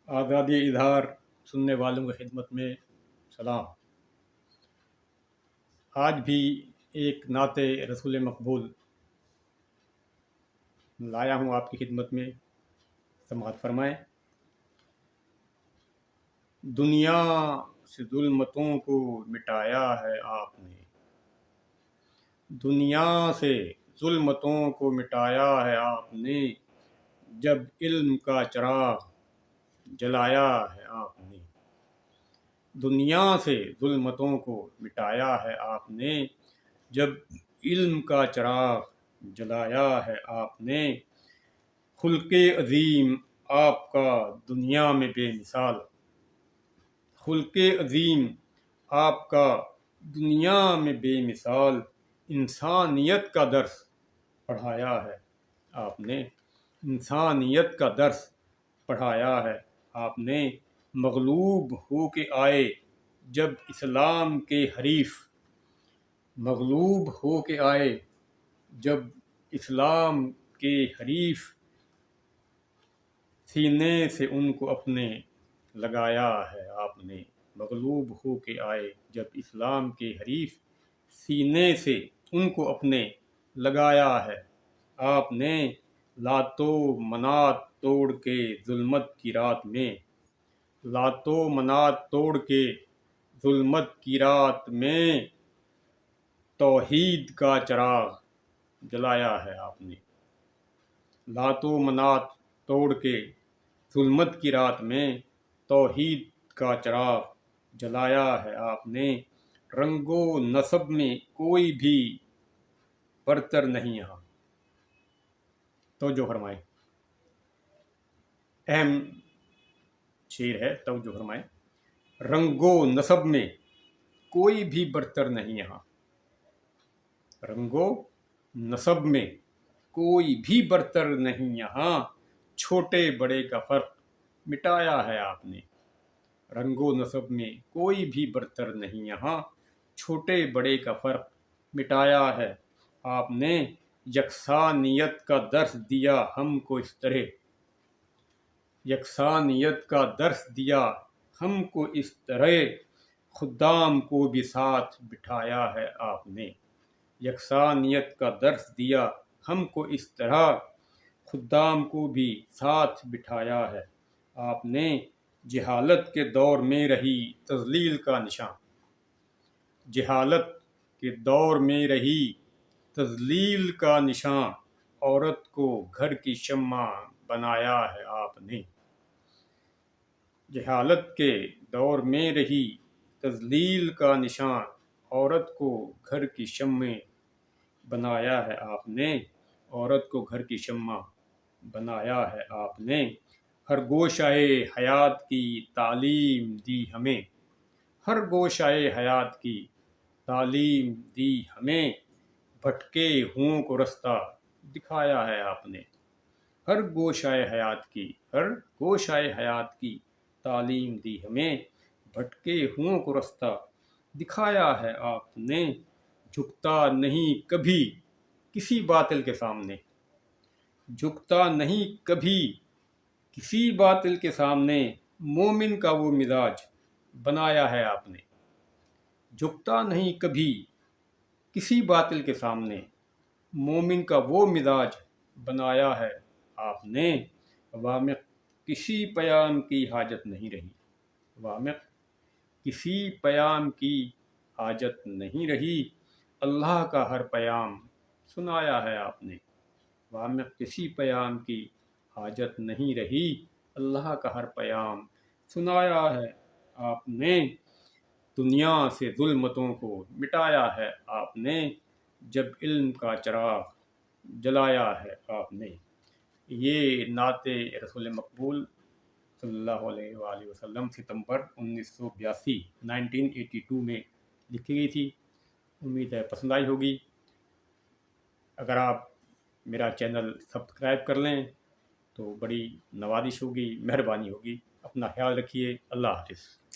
آزادی اظہار سننے والوں کی خدمت میں سلام۔ آج بھی ایک نعت رسول مقبول لایا ہوں آپ کی خدمت میں، سماعت فرمائیں۔ دنیا سے ظلمتوں کو مٹایا ہے آپ نے، دنیا سے ظلمتوں کو مٹایا ہے آپ نے، جب علم کا چراغ جلایا ہے آپ نے۔ دنیا سے ظلمتوں کو مٹایا ہے آپ نے، جب علم کا چراغ جلایا ہے آپ نے۔ خلق عظیم آپ کا دنیا میں بے مثال، خلق عظیم آپ کا دنیا میں بے مثال، انسانیت کا درس پڑھایا ہے آپ نے، انسانیت کا درس پڑھایا ہے آپ نے۔ مغلوب ہو کے آئے جب اسلام کے حریف، مغلوب ہو کے آئے جب اسلام کے حریف، سینے سے ان کو اپنے لگایا ہے آپ نے۔ مغلوب ہو کے آئے جب اسلام کے حریف، سینے سے ان کو اپنے لگایا ہے آپ نے۔ لات و منات توڑ کے ظلمت کی رات میں، لات و منات توڑ کے ظلمت کی رات میں، توحید کا چراغ جلایا ہے آپ نے۔ لات و منات توڑ کے ظلمت کی رات میں، توحید کا چراغ جلایا ہے آپ نے۔ رنگ و نسب میں کوئی بھی برتر نہیں یہاں، توجہ فرمائیں، اہم شعر ہے، توجہ فرمائیں۔ رنگ و نسب میں کوئی بھی برتر نہیں یہاں، رنگ و نسب میں کوئی بھی برتر نہیں یہاں، چھوٹے بڑے کا فرق مٹایا ہے آپ نے۔ رنگ و نسب میں کوئی بھی برتر نہیں یہاں، چھوٹے بڑے کا فرق مٹایا ہے آپ نے۔ یکسانیت کا درس دیا ہم کو اس طرح، یکسانیت کا درس دیا ہم کو اس طرح، خدام کو بھی ساتھ بٹھایا ہے آپ نے۔ یکسانیت کا درس دیا ہم کو اس طرح، خدام کو بھی ساتھ بٹھایا ہے آپ نے۔ جہالت کے دور میں رہی تضلیل کا نشان، جہالت کے دور میں رہی تضلیل کا نشان، عورت کو گھر کی شمع بنایا ہے آپ نے۔ جہالت کے دور میں رہی تضلیل کا نشان، عورت کو گھر کی شمع بنایا ہے آپ نے، عورت کو گھر کی شمع بنایا ہے آپ نے۔ ہر گوشہ حیات کی تعلیم دی ہمیں، ہر گوشہ حیات کی تعلیم دی ہمیں، بھٹکے ہوں کو رستہ دکھایا ہے آپ نے۔ ہر گوشہ حیات کی، ہر گوشہ حیات کی تعلیم دی ہمیں، بھٹکے ہوں کو رستہ دکھایا ہے آپ نے۔ جھکتا نہیں کبھی کسی باطل کے سامنے، جھکتا نہیں کبھی کسی باطل کے سامنے، مومن کا وہ مزاج بنایا ہے آپ نے۔ جھکتا نہیں کبھی کسی باطل کے سامنے، مومن کا وہ مزاج بنایا ہے آپ نے۔ وامق کسی پیام کی حاجت نہیں رہی، وامق کسی پیام کی حاجت نہیں رہی، اللہ کا ہر پیام سنایا ہے آپ نے۔ وامق کسی پیام کی حاجت نہیں رہی، اللہ کا ہر پیام سنایا ہے آپ نے۔ دنیا سے ظلمتوں کو مٹایا ہے آپ نے، جب علم کا چراغ جلایا ہے آپ نے۔ یہ نعت رسول مقبول صلی اللہ علیہ وآلہ وسلم ستمبر 1982 میں لکھی گئی تھی۔ امید ہے پسند آئی ہوگی۔ اگر آپ میرا چینل سبسکرائب کر لیں تو بڑی نوازش ہوگی، مہربانی ہوگی۔ اپنا خیال رکھیے، اللہ حافظ۔